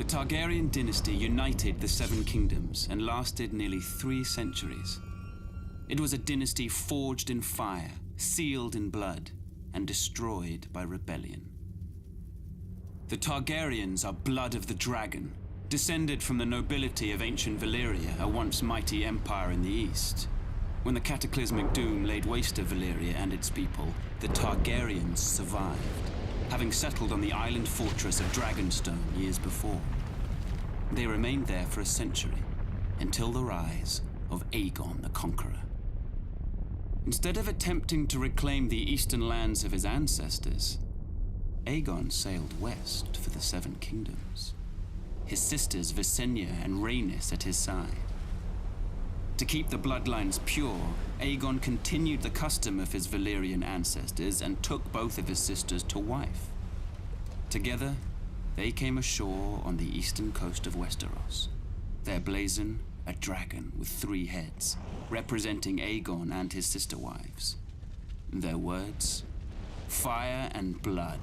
Targaryen dynasty united the Seven Kingdoms and lasted nearly 3 centuries. It was a dynasty forged in fire, sealed in blood, and destroyed by rebellion. The Targaryens are blood of the dragon, descended from the nobility of ancient Valyria, a once mighty empire in the east. When the cataclysmic doom laid waste to Valyria and its people, the Targaryens survived, having settled on the island fortress of Dragonstone years before. They remained there for a century, until the rise of Aegon the Conqueror. Instead of attempting to reclaim the eastern lands of his ancestors, Aegon sailed west for the Seven Kingdoms, his sisters Visenya and Rhaenys at his side. To keep the bloodlines pure, Aegon continued the custom of his Valyrian ancestors and took both of his sisters to wife. Together, they came ashore on the eastern coast of Westeros, their blazon a dragon with 3 heads, representing Aegon and his sister wives. Their words, fire and blood.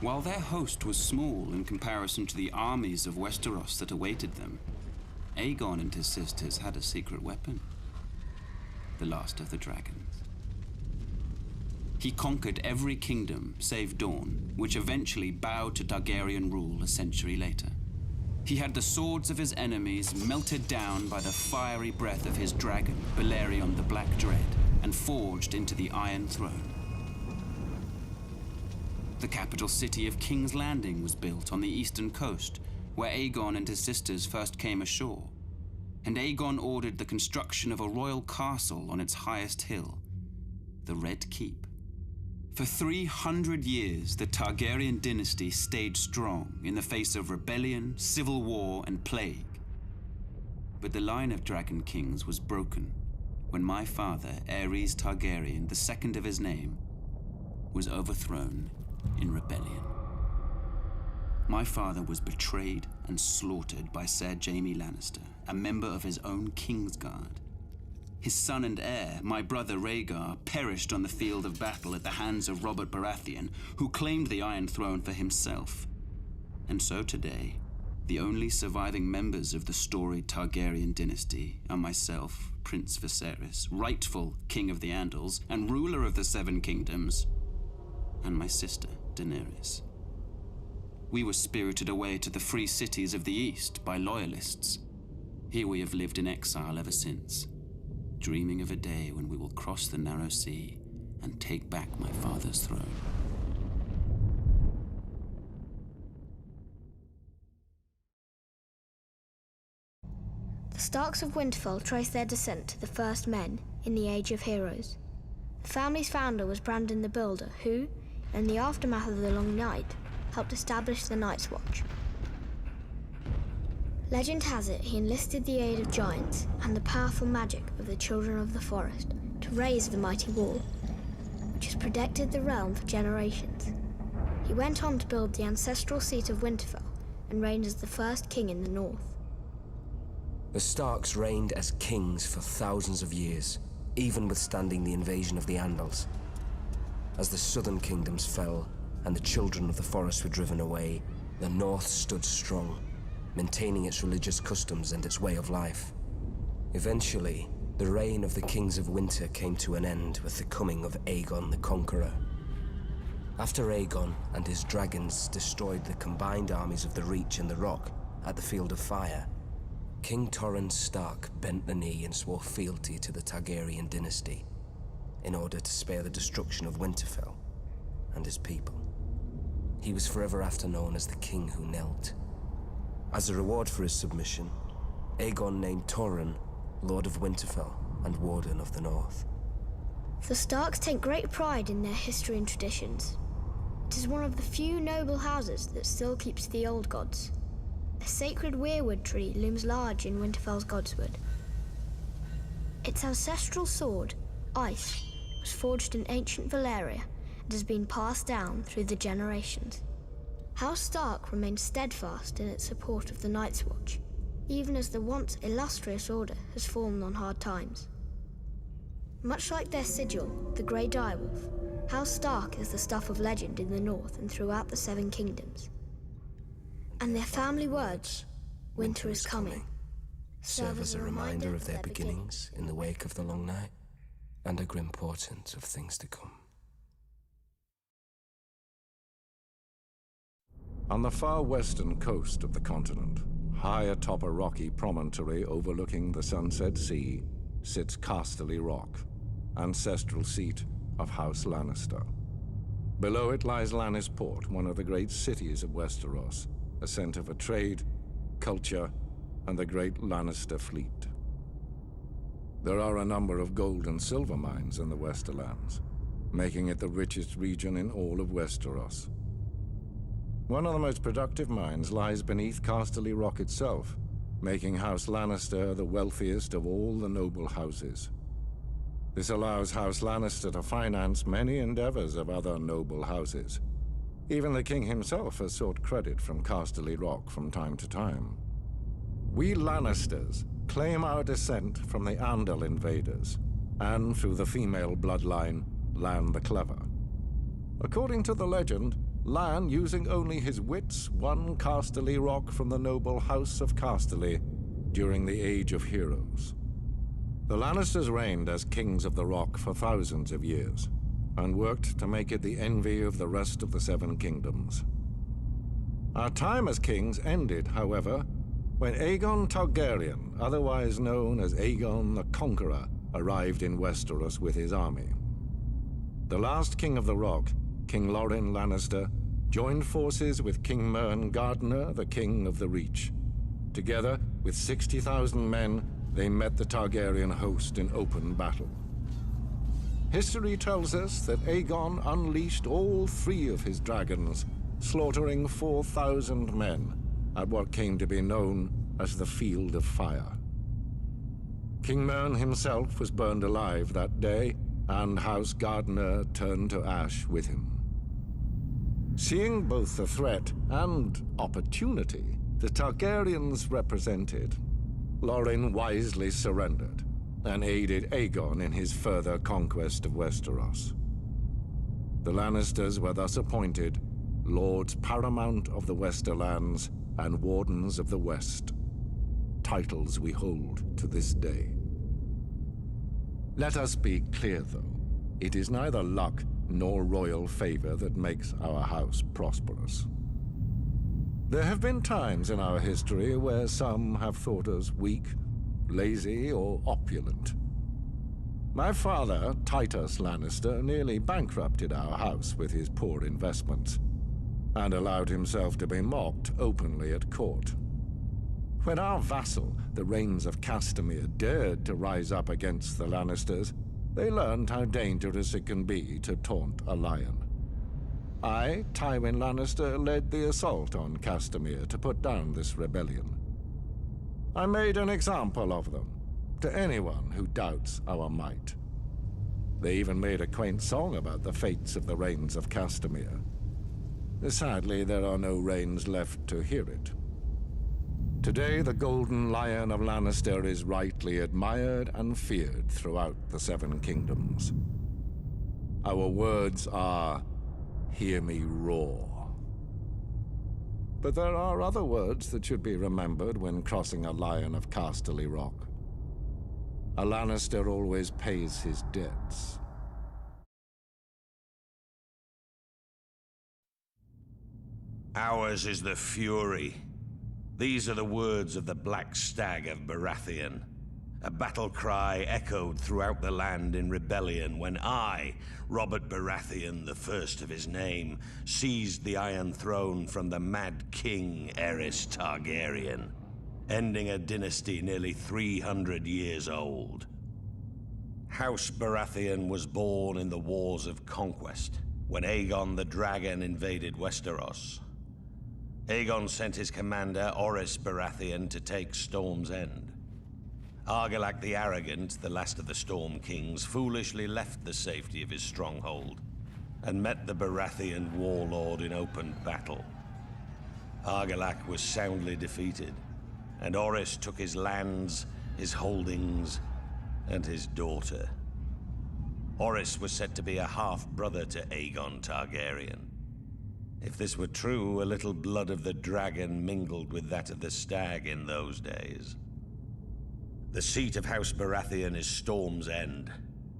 While their host was small in comparison to the armies of Westeros that awaited them, Aegon and his sisters had a secret weapon, the last of the dragons. He conquered every kingdom save Dorne, which eventually bowed to Targaryen rule a century later. He had the swords of his enemies melted down by the fiery breath of his dragon, Balerion the Black Dread, and forged into the Iron Throne. The capital city of King's Landing was built on the eastern coast, where Aegon and his sisters first came ashore, and Aegon ordered the construction of a royal castle on its highest hill, the Red Keep. For 300 years, the Targaryen dynasty stayed strong in the face of rebellion, civil war, and plague. But the line of Dragon Kings was broken when my father, Aerys Targaryen, the second of his name, was overthrown in rebellion. My father was betrayed and slaughtered by Ser Jaime Lannister, a member of his own Kingsguard. His son and heir, my brother Rhaegar, perished on the field of battle at the hands of Robert Baratheon, who claimed the Iron Throne for himself. And so today, the only surviving members of the storied Targaryen dynasty are myself, Prince Viserys, rightful King of the Andals and ruler of the Seven Kingdoms, and my sister, Daenerys. We were spirited away to the free cities of the East by loyalists. Here we have lived in exile ever since, dreaming of a day when we will cross the narrow sea and take back my father's throne. The Starks of Winterfell trace their descent to the first men in the Age of Heroes. The family's founder was Brandon the Builder, who, in the aftermath of the Long Night, helped establish the Night's Watch. Legend has it he enlisted the aid of giants and the powerful magic of the Children of the Forest to raise the mighty wall, which has protected the realm for generations. He went on to build the ancestral seat of Winterfell and reigned as the first king in the north. The Starks reigned as kings for thousands of years, even withstanding the invasion of the Andals. As the southern kingdoms fell and the Children of the Forest were driven away, the north stood strong, maintaining its religious customs and its way of life. Eventually, the reign of the Kings of Winter came to an end with the coming of Aegon the Conqueror. After Aegon and his dragons destroyed the combined armies of the Reach and the Rock at the Field of Fire, King Torrhen Stark bent the knee and swore fealty to the Targaryen dynasty in order to spare the destruction of Winterfell and his people. He was forever after known as the King Who Knelt. As a reward for his submission, Aegon named Torrhen Lord of Winterfell and Warden of the North. The Starks take great pride in their history and traditions. It is one of the few noble houses that still keeps the old gods. A sacred weirwood tree looms large in Winterfell's Godswood. Its ancestral sword, Ice, was forged in ancient Valyria and has been passed down through the generations. House Stark remains steadfast in its support of the Night's Watch, even as the once illustrious order has fallen on hard times. Much like their sigil, the Grey Direwolf, House Stark is the stuff of legend in the north and throughout the Seven Kingdoms. And their family words, winter is coming, serve as a reminder of their beginnings in the wake of the long night, and a grim portent of things to come. On the far western coast of the continent, high atop a rocky promontory overlooking the Sunset Sea, sits Casterly Rock, ancestral seat of House Lannister. Below it lies Lannisport, one of the great cities of Westeros, a center for trade, culture, and the great Lannister fleet. There are a number of gold and silver mines in the Westerlands, making it the richest region in all of Westeros. One of the most productive mines lies beneath Casterly Rock itself, making House Lannister the wealthiest of all the noble houses. This allows House Lannister to finance many endeavors of other noble houses. Even the king himself has sought credit from Casterly Rock from time to time. We Lannisters claim our descent from the Andal invaders, and through the female bloodline, Lann the Clever. According to the legend, Lann, using only his wits, won Casterly Rock from the noble House of Casterly during the Age of Heroes. The Lannisters reigned as kings of the Rock for thousands of years, and worked to make it the envy of the rest of the Seven Kingdoms. Our time as kings ended, however, when Aegon Targaryen, otherwise known as Aegon the Conqueror, arrived in Westeros with his army. The last king of the Rock, King Loren Lannister, joined forces with King Mern Gardener, the king of the Reach. Together, with 60,000 men, they met the Targaryen host in open battle. History tells us that Aegon unleashed all 3 of his dragons, slaughtering 4,000 men at what came to be known as the Field of Fire. King Mern himself was burned alive that day, and House Gardener turned to ash with him. Seeing both the threat and opportunity the Targaryens represented, Loren wisely surrendered and aided Aegon in his further conquest of Westeros. The Lannisters were thus appointed Lords Paramount of the Westerlands and Wardens of the West, titles we hold to this day. Let us be clear, though. It is neither luck nor royal favor that makes our house prosperous. There have been times in our history where some have thought us weak, lazy, or opulent. My father, Titus Lannister, nearly bankrupted our house with his poor investments, and allowed himself to be mocked openly at court. When our vassal, the Rains of Castamere, dared to rise up against the Lannisters, they learned how dangerous it can be to taunt a lion. I, Tywin Lannister, led the assault on Castamere to put down this rebellion. I made an example of them, to anyone who doubts our might. They even made a quaint song about the fates of the Rains of Castamere. Sadly, there are no Rains left to hear it. Today, the Golden Lion of Lannister is rightly admired and feared throughout the Seven Kingdoms. Our words are, "Hear me roar." But there are other words that should be remembered when crossing a Lion of Casterly Rock. A Lannister always pays his debts. Ours is the fury. These are the words of the Black Stag of Baratheon. A battle cry echoed throughout the land in rebellion when I, Robert Baratheon, the first of his name, seized the Iron Throne from the Mad King Aerys Targaryen, ending a dynasty nearly 300 years old. House Baratheon was born in the Wars of Conquest, when Aegon the Dragon invaded Westeros. Aegon sent his commander, Orys Baratheon, to take Storm's End. Argilac the Arrogant, the last of the Storm Kings, foolishly left the safety of his stronghold and met the Baratheon warlord in open battle. Argilac was soundly defeated, and Orys took his lands, his holdings, and his daughter. Orys was said to be a half-brother to Aegon Targaryen. If this were true, a little blood of the dragon mingled with that of the stag in those days. The seat of House Baratheon is Storm's End,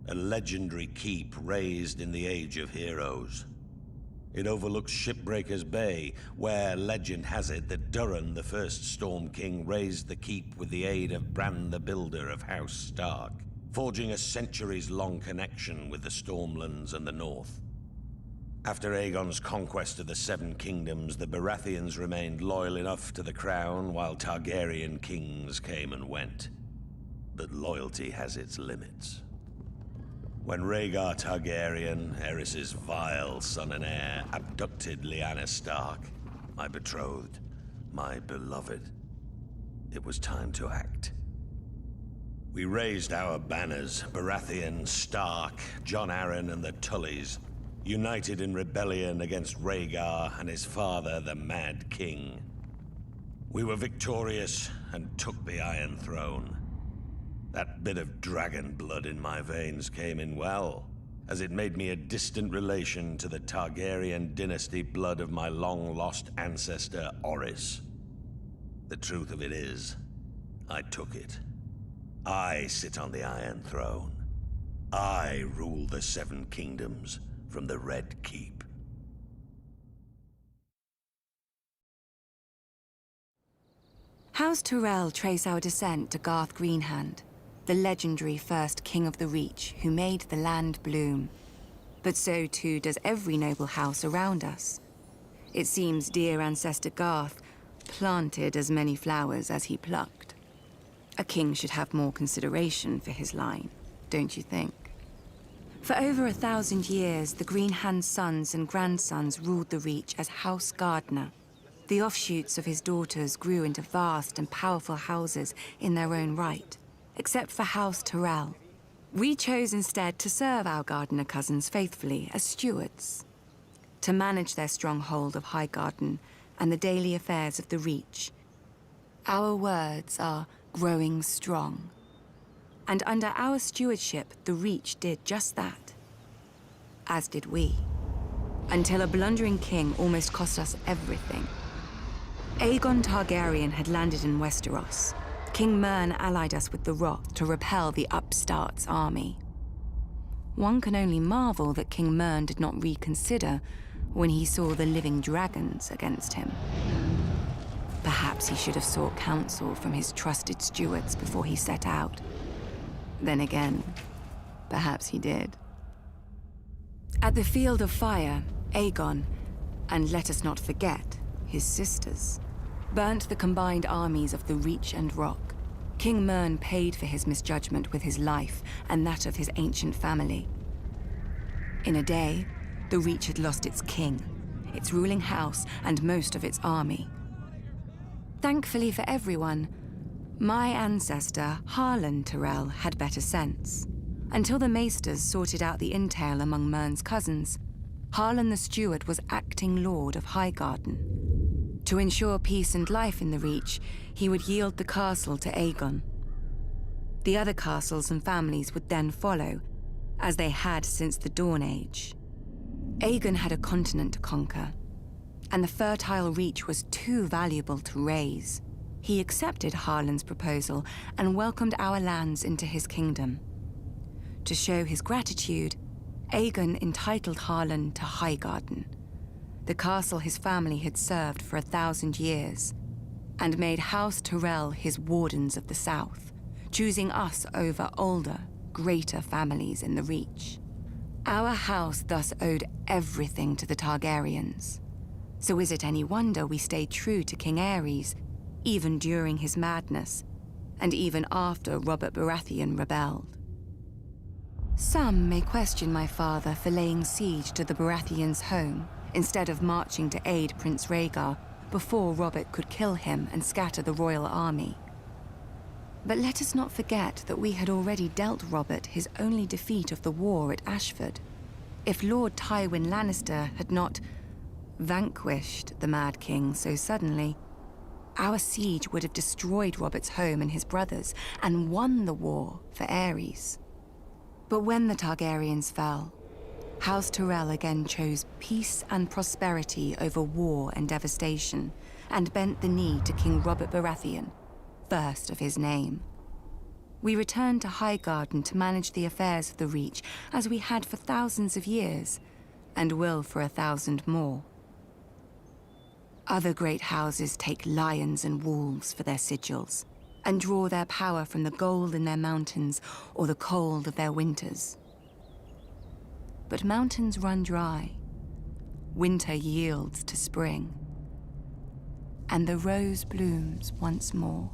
a legendary keep raised in the Age of Heroes. It overlooks Shipbreaker's Bay, where legend has it that Durin, the first Storm King, raised the keep with the aid of Bran the Builder of House Stark, forging a centuries-long connection with the Stormlands and the North. After Aegon's conquest of the Seven Kingdoms, the Baratheons remained loyal enough to the crown while Targaryen kings came and went. But loyalty has its limits. When Rhaegar Targaryen, Aerys's vile son and heir, abducted Lyanna Stark, my betrothed, my beloved, it was time to act. We raised our banners, Baratheon, Stark, Jon Arryn, and the Tullys, united in rebellion against Rhaegar and his father, the Mad King. We were victorious and took the Iron Throne. That bit of dragon blood in my veins came in well, as it made me a distant relation to the Targaryen dynasty blood of my long-lost ancestor, Orys. The truth of it is, I took it. I sit on the Iron Throne. I rule the Seven Kingdoms from the Red Keep. House Tyrell trace our descent to Garth Greenhand, the legendary first king of the Reach who made the land bloom. But so too does every noble house around us. It seems dear ancestor Garth planted as many flowers as he plucked. A king should have more consideration for his line, don't you think? For over 1,000 years, the Greenhand sons and grandsons ruled the Reach as House Gardener. The offshoots of his daughters grew into vast and powerful houses in their own right, except for House Tyrell. We chose instead to serve our Gardener cousins faithfully as stewards, to manage their stronghold of Highgarden and the daily affairs of the Reach. Our words are growing strong. And under our stewardship, the Reach did just that. As did we. Until a blundering king almost cost us everything. Aegon Targaryen had landed in Westeros. King Mern allied us with the Rock to repel the upstart's army. One can only marvel that King Mern did not reconsider when he saw the living dragons against him. Perhaps he should have sought counsel from his trusted stewards before he set out. Then again, perhaps he did. At the Field of Fire, Aegon, and let us not forget, his sisters, burnt the combined armies of the Reach and Rock. King Mern paid for his misjudgment with his life and that of his ancient family. In a day, the Reach had lost its king, its ruling house, and most of its army. Thankfully for everyone, my ancestor, Harlan Tyrell, had better sense. Until the Maesters sorted out the intel among Mern's cousins, Harlan the Steward was acting Lord of Highgarden. To ensure peace and life in the Reach, he would yield the castle to Aegon. The other castles and families would then follow, as they had since the Dawn Age. Aegon had a continent to conquer, and the fertile Reach was too valuable to raise. He accepted Harlan's proposal and welcomed our lands into his kingdom. To show his gratitude, Aegon entitled Harlan to Highgarden, the castle his family had served for 1,000 years, and made House Tyrell his wardens of the South, choosing us over older, greater families in the Reach. Our house thus owed everything to the Targaryens. So is it any wonder we stayed true to King Aerys, even during his madness, and even after Robert Baratheon rebelled? Some may question my father for laying siege to the Baratheons' home, instead of marching to aid Prince Rhaegar before Robert could kill him and scatter the royal army. But let us not forget that we had already dealt Robert his only defeat of the war at Ashford. If Lord Tywin Lannister had not vanquished the Mad King so suddenly, our siege would have destroyed Robert's home and his brothers, and won the war for Aerys. But when the Targaryens fell, House Tyrell again chose peace and prosperity over war and devastation, and bent the knee to King Robert Baratheon, first of his name. We returned to Highgarden to manage the affairs of the Reach, as we had for thousands of years, and will for 1,000 more. Other great houses take lions and wolves for their sigils, and draw their power from the gold in their mountains or the cold of their winters. But mountains run dry, winter yields to spring, and the rose blooms once more.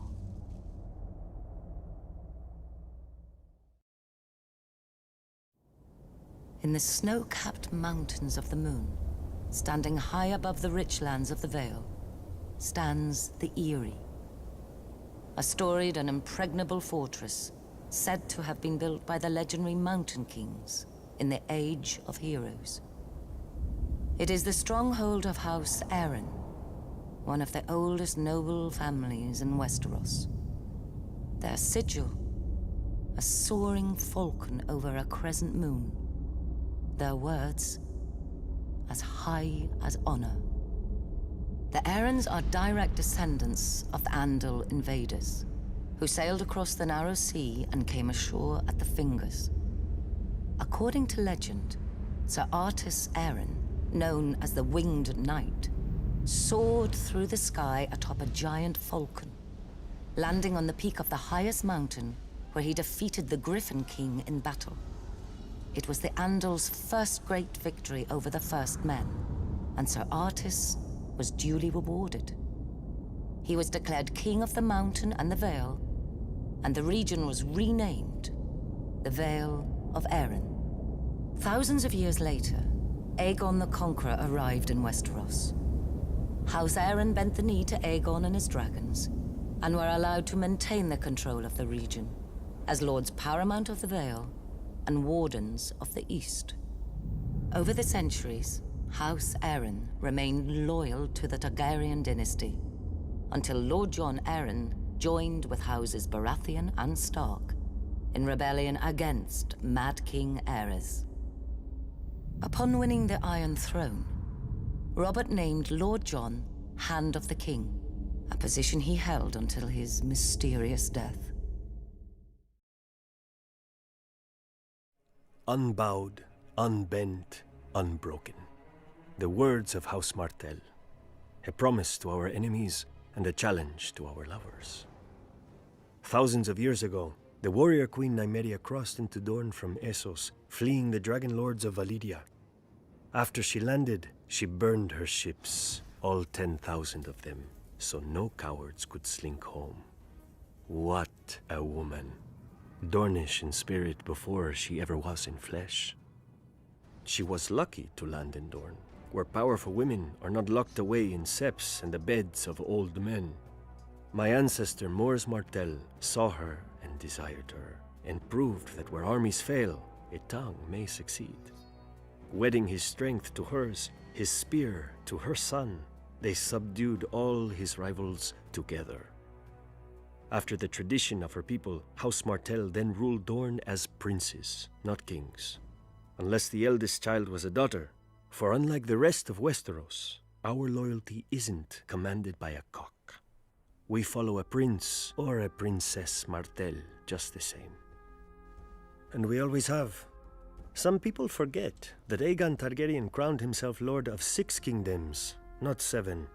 In the snow-capped mountains of the moon, standing high above the rich lands of the Vale, stands the Eyrie, a storied and impregnable fortress said to have been built by the legendary Mountain Kings in the Age of Heroes. It is the stronghold of House Arryn, one of the oldest noble families in Westeros. Their sigil, a soaring falcon over a crescent moon. Their words, as high as honor. The Arryns are direct descendants of the Andal invaders, who sailed across the narrow sea and came ashore at the Fingers. According to legend, Sir Artus Arryn, known as the Winged Knight, soared through the sky atop a giant falcon, landing on the peak of the highest mountain, where he defeated the Griffin King in battle. It was the Andal's first great victory over the First Men, and Sir Artus was duly rewarded. He was declared King of the Mountain and the Vale, and the region was renamed the Vale of Arryn. Thousands of years later, Aegon the Conqueror arrived in Westeros. House Arryn bent the knee to Aegon and his dragons, and were allowed to maintain the control of the region, as Lords Paramount of the Vale and Wardens of the East. Over the centuries, House Arryn remained loyal to the Targaryen dynasty, until Lord Jon Arryn joined with houses Baratheon and Stark in rebellion against Mad King Aerys. Upon winning the Iron Throne, Robert named Lord Jon Hand of the King, a position he held until his mysterious death. Unbowed, unbent, unbroken. The words of House Martell, a promise to our enemies and a challenge to our lovers. Thousands of years ago, the warrior queen Nymeria crossed into Dorne from Essos, fleeing the dragon lords of Validia. After she landed, she burned her ships, all 10,000 of them, so no cowards could slink home. What a woman. Dornish in spirit before she ever was in flesh. She was lucky to land in Dorne, where powerful women are not locked away in septs and the beds of old men. My ancestor Mors Martell saw her and desired her, and proved that where armies fail, a tongue may succeed. Wedding his strength to hers, his spear to her son, they subdued all his rivals together. After the tradition of her people, House Martell then ruled Dorne as princes, not kings. Unless the eldest child was a daughter, for unlike the rest of Westeros, our loyalty isn't commanded by a cock. We follow a prince or a princess Martell just the same. And we always have. Some people forget that Aegon Targaryen crowned himself Lord of 6 kingdoms, not 7.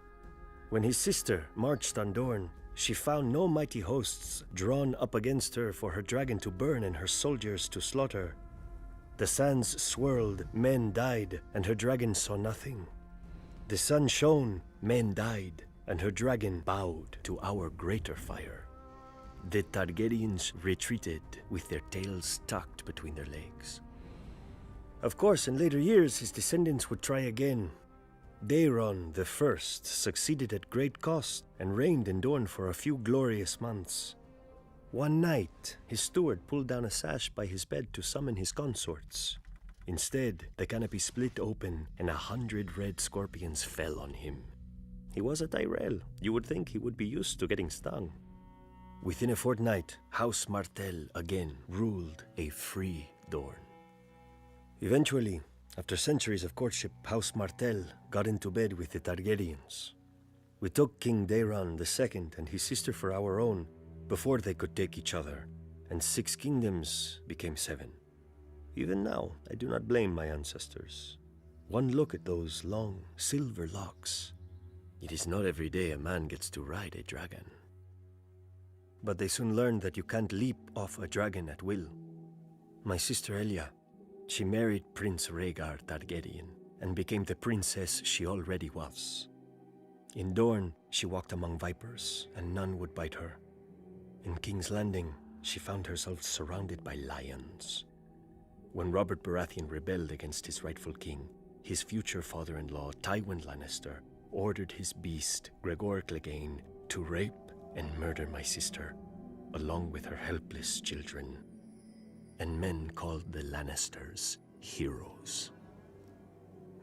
When his sister marched on Dorne, she found no mighty hosts drawn up against her for her dragon to burn and her soldiers to slaughter. The sands swirled, men died, and her dragon saw nothing. The sun shone, men died, and her dragon bowed to our greater fire. The Targaryens retreated with their tails tucked between their legs. Of course, in later years, his descendants would try again. Daeron the First succeeded at great cost and reigned in Dorne for a few glorious months. One night, his steward pulled down a sash by his bed to summon his consorts. Instead, the canopy split open and 100 red scorpions fell on him. He was a Tyrell. You would think he would be used to getting stung. Within a fortnight, House Martell again ruled a free Dorne. Eventually, After centuries of courtship, House Martell got into bed with the Targaryens. We took King Daeron II and his sister for our own before they could take each other, and 6 kingdoms became 7. Even now, I do not blame my ancestors. One look at those long, silver locks. It is not every day a man gets to ride a dragon. But they soon learned that you can't leap off a dragon at will. My sister Elia, she married Prince Rhaegar Targaryen and became the princess she already was. In Dorne, she walked among vipers, and none would bite her. In King's Landing, she found herself surrounded by lions. When Robert Baratheon rebelled against his rightful king, his future father-in-law, Tywin Lannister, ordered his beast, Gregor Clegane, to rape and murder my sister, along with her helpless children. And men called the Lannisters heroes.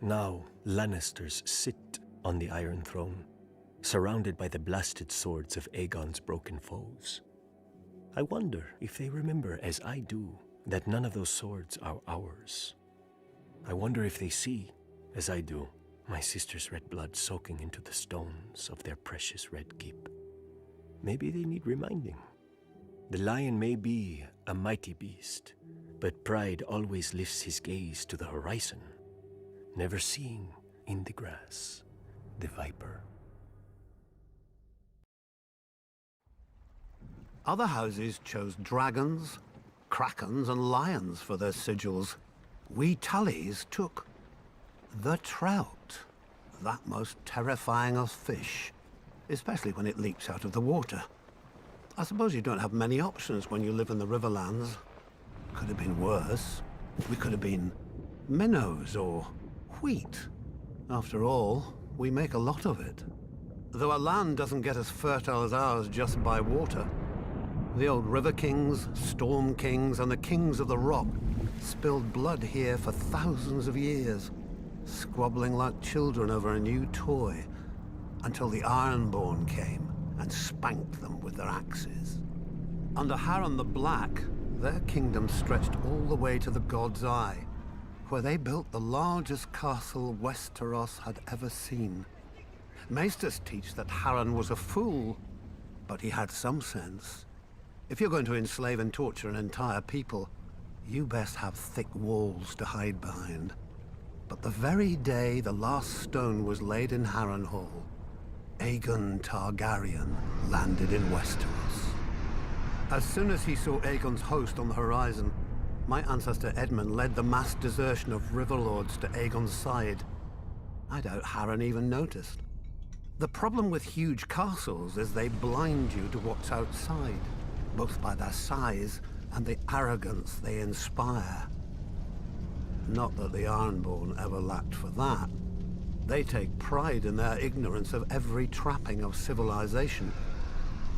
Now, Lannisters sit on the Iron Throne, surrounded by the blasted swords of Aegon's broken foes. I wonder if they remember, as I do, that none of those swords are ours. I wonder if they see, as I do, my sister's red blood soaking into the stones of their precious red keep. Maybe they need reminding. The lion may be a mighty beast, but pride always lifts his gaze to the horizon, never seeing in the grass the viper. Other houses chose dragons, krakens, and lions for their sigils. We Tullys took the trout, that most terrifying of fish, especially when it leaps out of the water. I suppose you don't have many options when you live in the Riverlands. Could have been worse. We could have been minnows or wheat. After all, we make a lot of it. Though our land doesn't get as fertile as ours just by water. The old River Kings, Storm Kings, and the Kings of the Rock spilled blood here for thousands of years, squabbling like children over a new toy, until the Ironborn came and spanked them with their axes. Under Harren the Black, their kingdom stretched all the way to the God's Eye, where they built the largest castle Westeros had ever seen. Maesters teach that Harren was a fool, but he had some sense. If you're going to enslave and torture an entire people, you best have thick walls to hide behind. But the very day the last stone was laid in Harrenhal, Aegon Targaryen landed in Westeros. As soon as he saw Aegon's host on the horizon, my ancestor Edmund led the mass desertion of Riverlords to Aegon's side. I doubt Harren even noticed. The problem with huge castles is they blind you to what's outside, both by their size and the arrogance they inspire. Not that the Ironborn ever lacked for that. They take pride in their ignorance of every trapping of civilization,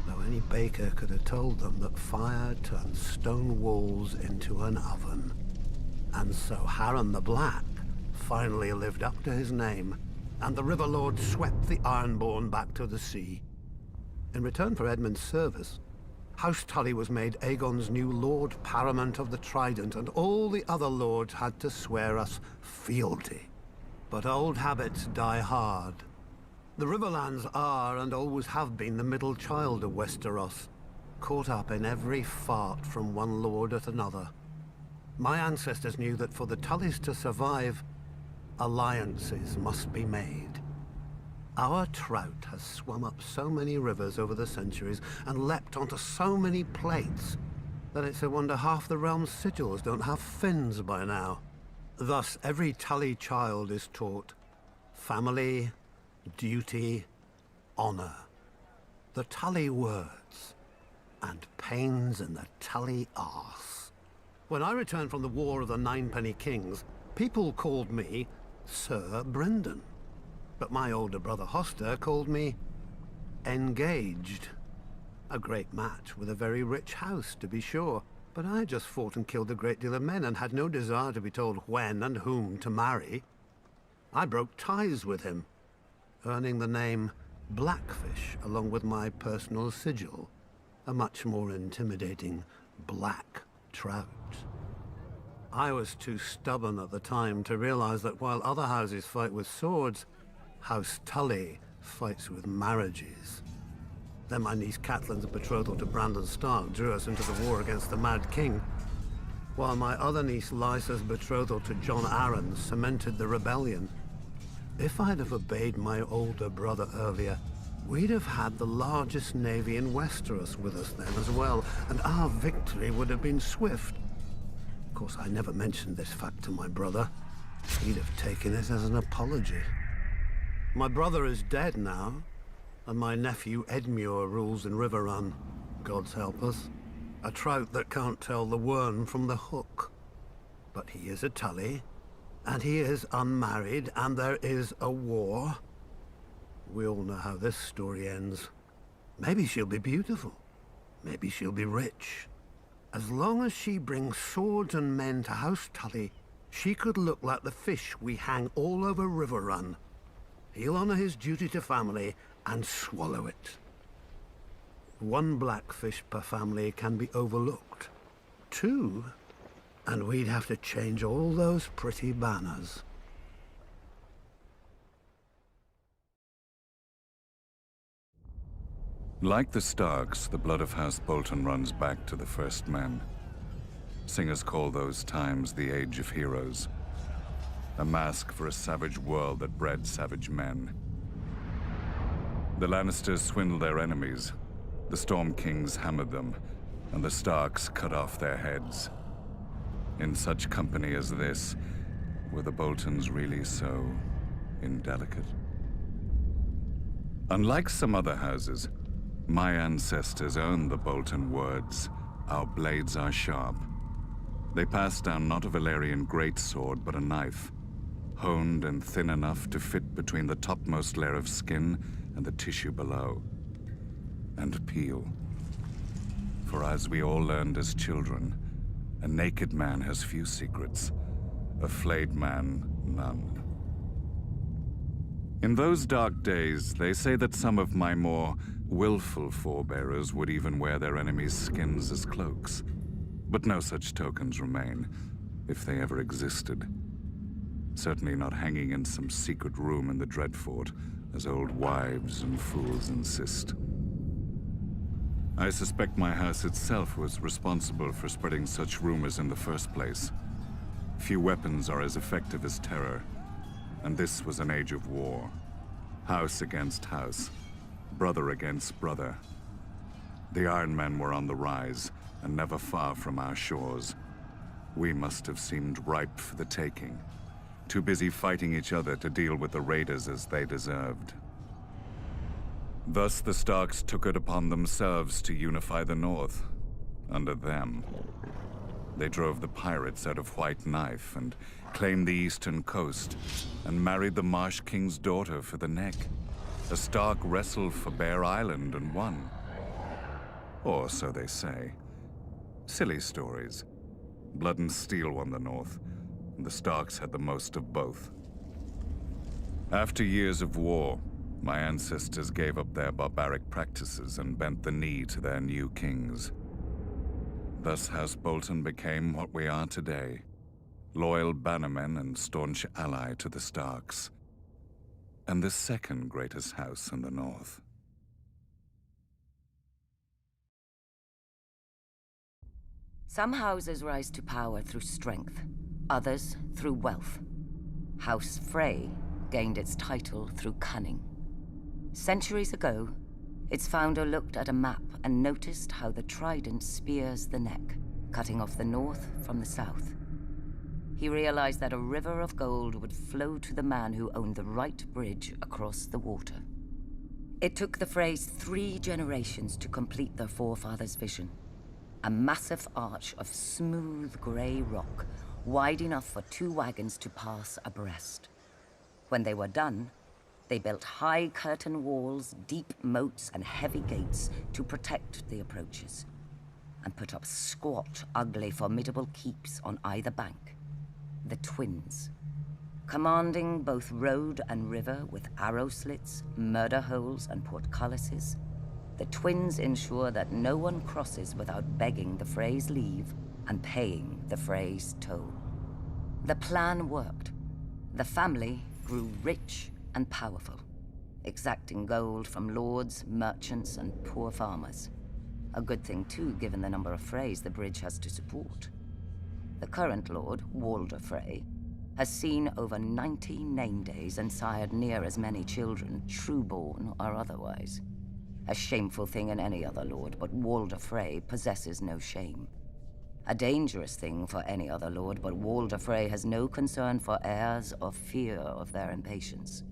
though any baker could have told them that fire turns stone walls into an oven. And so Harren the Black finally lived up to his name, and the Riverlord swept the Ironborn back to the sea. In return for Edmund's service, House Tully was made Aegon's new Lord Paramount of the Trident, and all the other lords had to swear us fealty. But old habits die hard. The Riverlands are, and always have been, the middle child of Westeros, caught up in every fart from one lord at another. My ancestors knew that for the Tullys to survive, alliances must be made. Our trout has swum up so many rivers over the centuries and leapt onto so many plates that it's a wonder half the realm's sigils don't have fins by now. Thus, every Tully child is taught family, duty, honor. The Tully words, and pains in the Tully arse. When I returned from the War of the Ninepenny Kings, people called me Sir Brynden. But my older brother Hoster called me Engaged. A great match with a very rich house, to be sure. But I just fought and killed a great deal of men and had no desire to be told when and whom to marry. I broke ties with him, earning the name Blackfish along with my personal sigil, a much more intimidating black trout. I was too stubborn at the time to realize that while other houses fight with swords, House Tully fights with marriages. Then my niece Catelyn's betrothal to Brandon Stark drew us into the war against the Mad King, while my other niece Lysa's betrothal to Jon Arryn cemented the rebellion. If I'd have obeyed my older brother earlier, we'd have had the largest navy in Westeros with us then as well, and our victory would have been swift. Of course, I never mentioned this fact to my brother. He'd have taken it as an apology. My brother is dead now, and my nephew Edmure rules in Riverrun. Gods help us. A trout that can't tell the worm from the hook. But he is a Tully, and he is unmarried, and there is a war. We all know how this story ends. Maybe she'll be beautiful. Maybe she'll be rich. As long as she brings swords and men to House Tully, she could look like the fish we hang all over Riverrun. He'll honor his duty to family and swallow it. One blackfish per family can be overlooked. 2, and we'd have to change all those pretty banners. Like the Starks, the blood of House Bolton runs back to the first men. Singers call those times the Age of Heroes. A mask for a savage world that bred savage men. The Lannisters swindled their enemies. The Storm Kings hammered them, and the Starks cut off their heads. In such company as this, were the Boltons really so indelicate? Unlike some other houses, my ancestors owned the Bolton words, "Our blades are sharp." They passed down not a Valyrian greatsword, but a knife, honed and thin enough to fit between the topmost layer of skin and the tissue below, and peel. For as we all learned as children, a naked man has few secrets, a flayed man none. In those dark days, they say that some of my more willful forebearers would even wear their enemies' skins as cloaks. But no such tokens remain, if they ever existed. Certainly not hanging in some secret room in the Dreadfort, as old wives and fools insist. I suspect my house itself was responsible for spreading such rumors in the first place. Few weapons are as effective as terror, and this was an age of war. House against house, brother against brother. The Iron Men were on the rise, and never far from our shores. We must have seemed ripe for the taking, too busy fighting each other to deal with the raiders as they deserved. Thus the Starks took it upon themselves to unify the North, under them. They drove the pirates out of White Knife and claimed the eastern coast, and married the Marsh King's daughter for the neck. A Stark wrestled for Bear Island and won. Or so they say. Silly stories. Blood and Steel won the North, and the Starks had the most of both. After years of war, my ancestors gave up their barbaric practices and bent the knee to their new kings. Thus House Bolton became what we are today, loyal bannermen and staunch ally to the Starks, and the second greatest house in the North. Some houses rise to power through strength, others through wealth. House Frey gained its title through cunning. Centuries ago, its founder looked at a map and noticed how the trident spears the neck, cutting off the north from the south. He realized that a river of gold would flow to the man who owned the right bridge across the water. It took the Freys 3 generations to complete their forefathers' vision. A massive arch of smooth gray rock, wide enough for 2 wagons to pass abreast. When they were done, they built high curtain walls, deep moats, and heavy gates to protect the approaches, and put up squat, ugly, formidable keeps on either bank. The Twins, commanding both road and river with arrow slits, murder holes, and portcullises. The Twins ensure that no one crosses without begging the Freys' leave and paying the Freys' toll. The plan worked. The family grew rich and powerful, exacting gold from lords, merchants, and poor farmers. A good thing too, given the number of Freys the bridge has to support. The current lord, Walder Frey, has seen over 90 name days and sired near as many children, true-born or otherwise. A shameful thing in any other lord, but Walder Frey possesses no shame. A dangerous thing for any other lord, but Walder Frey has no concern for heirs or fear of their impatience.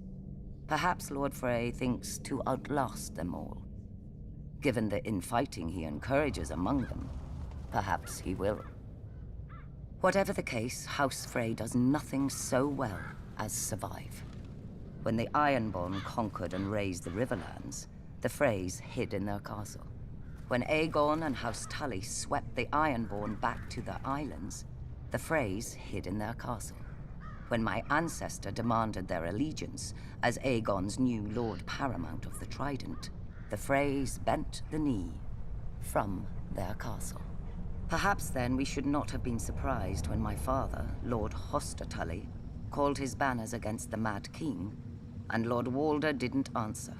Perhaps Lord Frey thinks to outlast them all. Given the infighting he encourages among them, perhaps he will. Whatever the case, House Frey does nothing so well as survive. When the Ironborn conquered and razed the Riverlands, the Freys hid in their castle. When Aegon and House Tully swept the Ironborn back to their islands, the Freys hid in their castle. When my ancestor demanded their allegiance as Aegon's new Lord Paramount of the Trident, the Freys bent the knee from their castle. Perhaps then we should not have been surprised when my father, Lord Hoster Tully, called his banners against the Mad King, and Lord Walder didn't answer.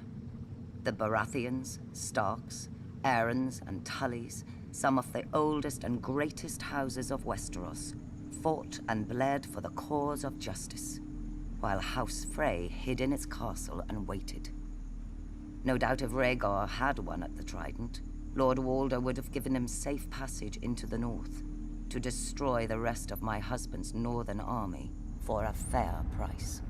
The Baratheons, Starks, Arryns, and Tullys, some of the oldest and greatest houses of Westeros, fought and bled for the cause of justice, while House Frey hid in its castle and waited. No doubt if Rhaegar had won at the Trident, Lord Walder would have given him safe passage into the north, to destroy the rest of my husband's northern army for a fair price.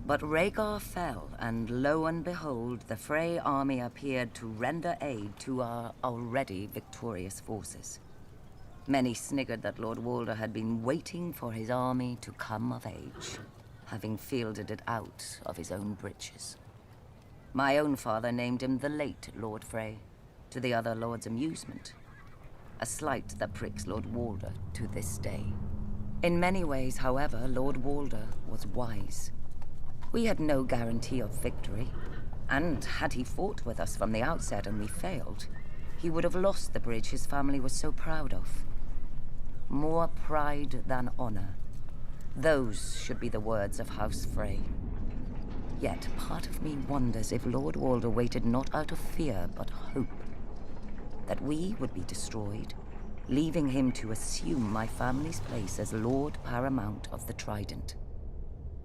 But Rhaegar fell, and lo and behold, the Frey army appeared to render aid to our already victorious forces. Many sniggered that Lord Walder had been waiting for his army to come of age, having fielded it out of his own breeches. My own father named him the late Lord Frey, to the other lords' amusement. A slight that pricks Lord Walder to this day. In many ways, however, Lord Walder was wise. We had no guarantee of victory, and had he fought with us from the outset and we failed, he would have lost the bridge his family was so proud of. More pride than honor. Those should be the words of House Frey. Yet part of me wonders if Lord Walder waited not out of fear, but hope. That we would be destroyed, leaving him to assume my family's place as Lord Paramount of the Trident.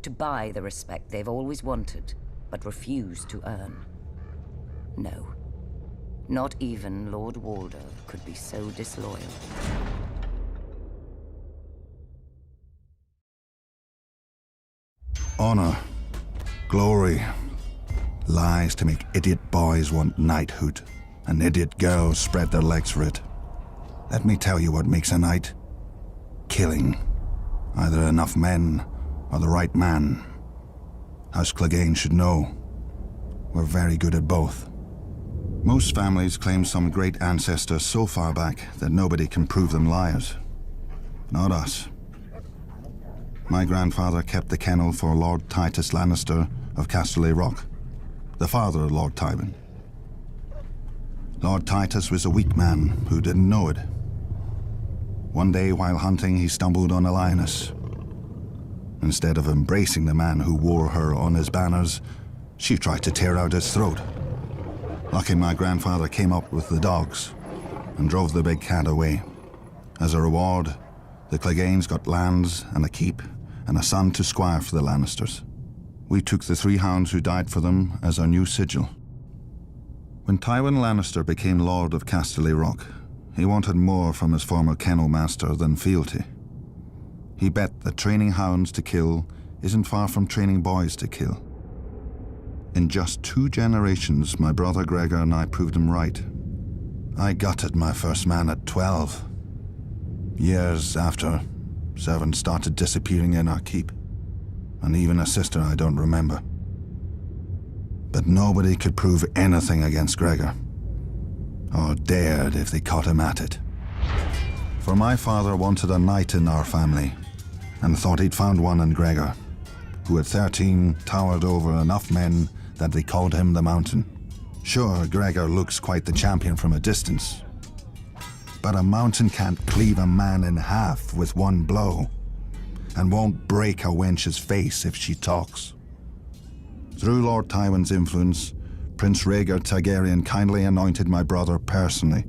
To buy the respect they've always wanted, but refused to earn. No. Not even Lord Walder could be so disloyal. Honor, glory, lies to make idiot boys want knighthood, and idiot girls spread their legs for it. Let me tell you what makes a knight. Killing. Either enough men or the right man. House Clegane should know. We're very good at both. Most families claim some great ancestor so far back that nobody can prove them liars. Not us. My grandfather kept the kennel for Lord Titus Lannister of Casterly Rock, the father of Lord Tywin. Lord Titus was a weak man who didn't know it. One day while hunting, he stumbled on a lioness. Instead of embracing the man who wore her on his banners, she tried to tear out his throat. Lucky my grandfather came up with the dogs and drove the big cat away. As a reward, the Cleganes got lands and a keep and a son to squire for the Lannisters. We took the 3 hounds who died for them as our new sigil. When Tywin Lannister became Lord of Casterly Rock, he wanted more from his former kennel master than fealty. He bet that training hounds to kill isn't far from training boys to kill. In just 2 generations, my brother Gregor and I proved him right. I gutted my first man at 12. Years after, servants started disappearing in our keep, and even a sister I don't remember. But nobody could prove anything against Gregor, or dared if they caught him at it. For my father wanted a knight in our family, and thought he'd found one in Gregor, who at 13 towered over enough men that they called him the Mountain. Sure, Gregor looks quite the champion from a distance, but a mountain can't cleave a man in half with one blow. and won't break a wench's face if she talks. Through Lord Tywin's influence, Prince Rhaegar Targaryen kindly anointed my brother personally.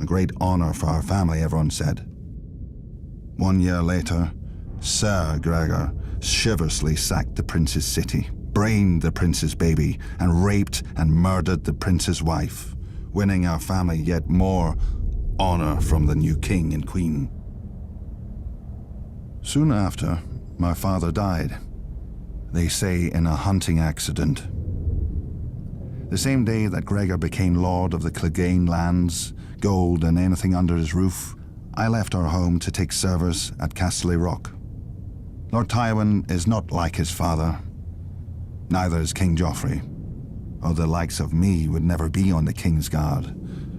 A great honor for our family, everyone said. 1 year later, Ser Gregor chivalrously sacked the prince's city, brained the prince's baby, and raped and murdered the prince's wife, winning our family yet more honor from the new king and queen. Soon after, my father died. They say in a hunting accident. The same day that Gregor became lord of the Clegane lands, gold and anything under his roof, I left our home to take service at Casterly Rock. Lord Tywin is not like his father. Neither is King Joffrey, or the likes of me would never be on the King's Guard,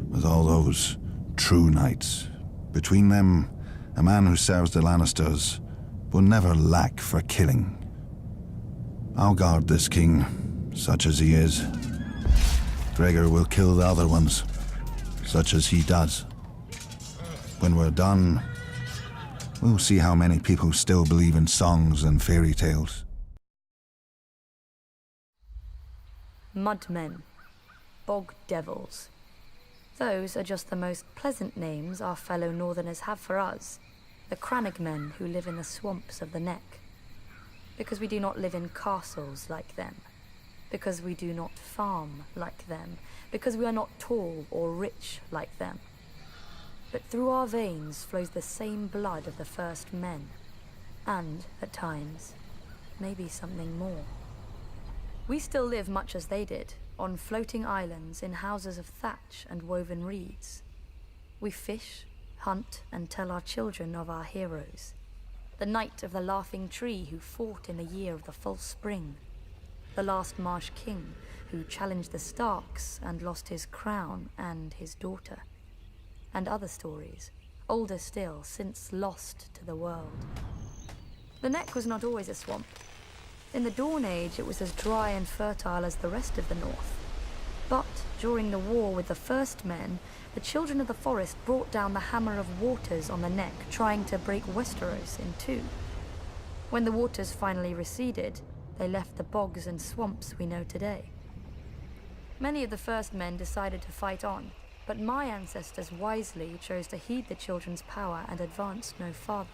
with all those true knights. Between them, a man who serves the Lannisters will never lack for killing. I'll guard this king, such as he is. Gregor will kill the other ones, such as he does. When we're done, we'll see how many people still believe in songs and fairy tales. Mudmen, bog devils. Those are just the most pleasant names our fellow northerners have for us, the Crannogmen who live in the swamps of the Neck. Because we do not live in castles like them, because we do not farm like them, because we are not tall or rich like them. But through our veins flows the same blood of the first men, and, at times, maybe something more. We still live much as they did, on floating islands in houses of thatch and woven reeds. We fish, hunt, and tell our children of our heroes. The knight of the Laughing Tree who fought in the year of the false spring. The last Marsh King who challenged the Starks and lost his crown and his daughter. And other stories, older still, since lost to the world. The Neck was not always a swamp. In the Dawn Age, it was as dry and fertile as the rest of the North. But during the war with the First Men, the Children of the Forest brought down the Hammer of Waters on the Neck, trying to break Westeros in two. When the waters finally receded, they left the bogs and swamps we know today. Many of the First Men decided to fight on, but my ancestors wisely chose to heed the children's power and advanced no farther.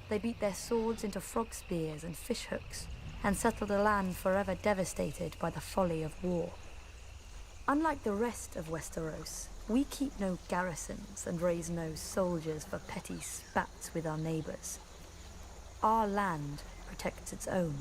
They beat their swords into frog spears and fish hooks, and settled a land forever devastated by the folly of war. Unlike the rest of Westeros, we keep no garrisons and raise no soldiers for petty spats with our neighbors. Our land protects its own.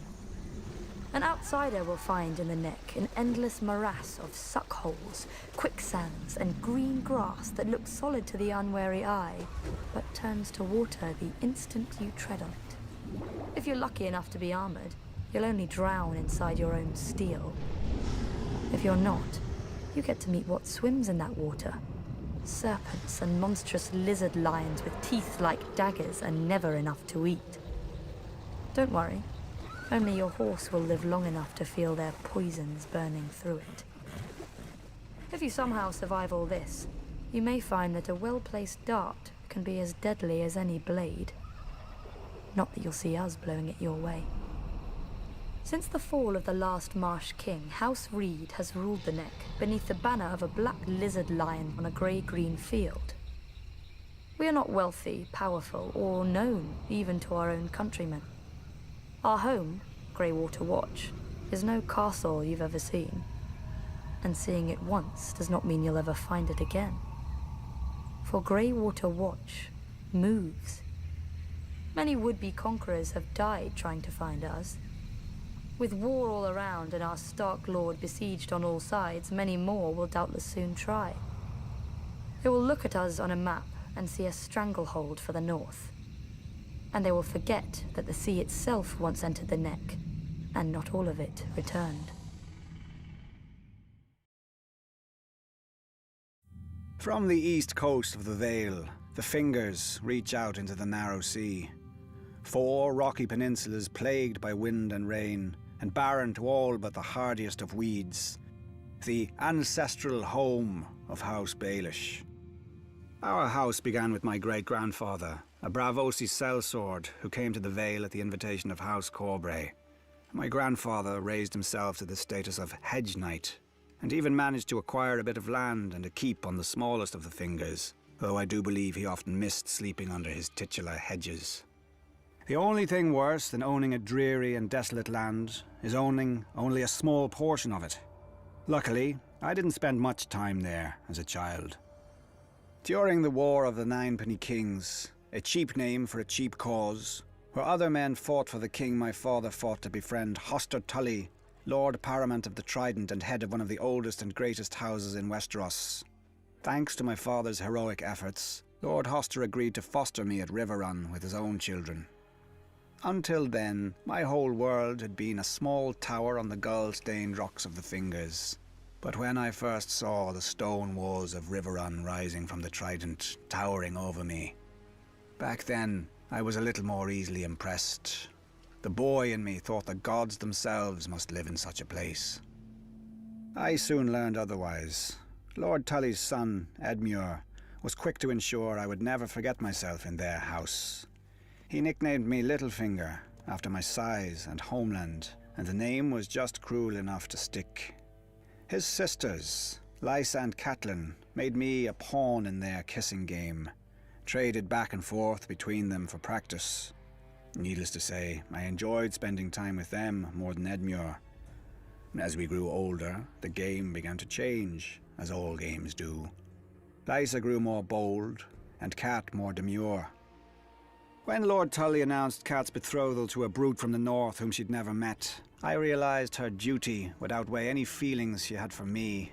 An outsider will find in the Neck an endless morass of suckholes, quicksands, and green grass that looks solid to the unwary eye, but turns to water the instant you tread on it. If you're lucky enough to be armored, you'll only drown inside your own steel. If you're not, you get to meet what swims in that water. Serpents and monstrous lizard lions with teeth like daggers and never enough to eat. Don't worry. Only your horse will live long enough to feel their poisons burning through it. If you somehow survive all this, you may find that a well-placed dart can be as deadly as any blade. Not that you'll see us blowing it your way. Since the fall of the last Marsh King, House Reed has ruled the Neck beneath the banner of a black lizard lion on a grey-green field. We are not wealthy, powerful, or known even to our own countrymen. Our home, Greywater Watch, is no castle you've ever seen. And seeing it once does not mean you'll ever find it again. For Greywater Watch moves. Many would-be conquerors have died trying to find us. With war all around and our Stark Lord besieged on all sides, many more will doubtless soon try. They will look at us on a map and see a stranglehold for the north. And they will forget that the sea itself once entered the Neck, and not all of it returned. From the east coast of the Vale, the fingers reach out into the narrow sea. 4 rocky peninsulas plagued by wind and rain, and barren to all but the hardiest of weeds. The ancestral home of House Baelish. Our house began with my great-grandfather, a Braavosi sellsword who came to the Vale at the invitation of House Corbray. My grandfather raised himself to the status of hedge knight, and even managed to acquire a bit of land and a keep on the smallest of the fingers, though I do believe he often missed sleeping under his titular hedges. The only thing worse than owning a dreary and desolate land is owning only a small portion of it. Luckily, I didn't spend much time there as a child. During the War of the Ninepenny Kings, a cheap name for a cheap cause, where other men fought for the king my father fought to befriend Hoster Tully, Lord Paramount of the Trident and head of one of the oldest and greatest houses in Westeros. Thanks to my father's heroic efforts, Lord Hoster agreed to foster me at Riverrun with his own children. Until then, my whole world had been a small tower on the gull-stained rocks of the Fingers. But when I first saw the stone walls of Riverrun rising from the Trident, towering over me, back then I was a little more easily impressed. The boy in me thought the gods themselves must live in such a place. I soon learned otherwise. Lord Tully's son, Edmure, was quick to ensure I would never forget myself in their house. He nicknamed me Littlefinger, after my size and homeland, and the name was just cruel enough to stick. His sisters, Lysa and Catelyn, made me a pawn in their kissing game, traded back and forth between them for practice. Needless to say, I enjoyed spending time with them more than Edmure. As we grew older, the game began to change, as all games do. Lysa grew more bold, and Cat more demure. When Lord Tully announced Cat's betrothal to a brute from the north whom she'd never met, I realized her duty would outweigh any feelings she had for me.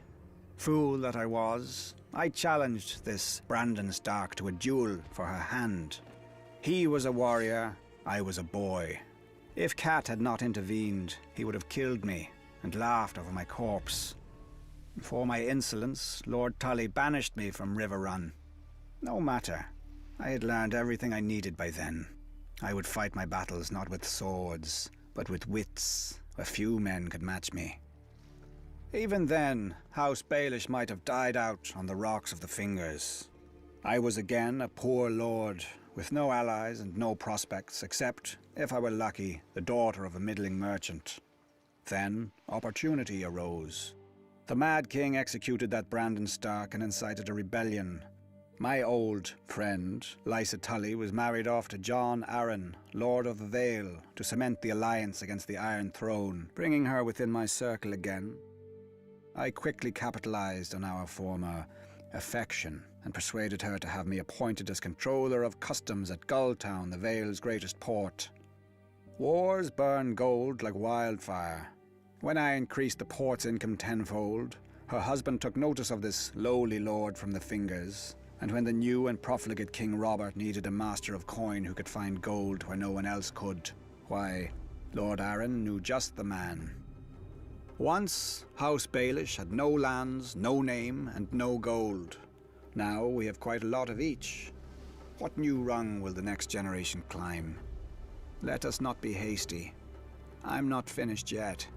Fool that I was, I challenged this Brandon Stark to a duel for her hand. He was a warrior, I was a boy. If Cat had not intervened, he would have killed me and laughed over my corpse. For my insolence, Lord Tully banished me from Riverrun. No matter. I had learned everything I needed by then. I would fight my battles not with swords, but with wits, where few men could match me. Even then, House Baelish might have died out on the rocks of the Fingers. I was again a poor lord, with no allies and no prospects, except, if I were lucky, the daughter of a middling merchant. Then, opportunity arose. The Mad King executed that Brandon Stark and incited a rebellion. My old friend, Lysa Tully, was married off to Jon Arryn, Lord of the Vale, to cement the alliance against the Iron Throne, bringing her within my circle again. I quickly capitalized on our former affection and persuaded her to have me appointed as controller of customs at Gulltown, the Vale's greatest port. Wars burn gold like wildfire. When I increased the port's income tenfold, her husband took notice of this lowly lord from the Fingers, and when the new and profligate King Robert needed a master of coin who could find gold where no one else could, why, Lord Arryn knew just the man. Once, House Baelish had no lands, no name, and no gold. Now we have quite a lot of each. What new rung will the next generation climb? Let us not be hasty. I'm not finished yet.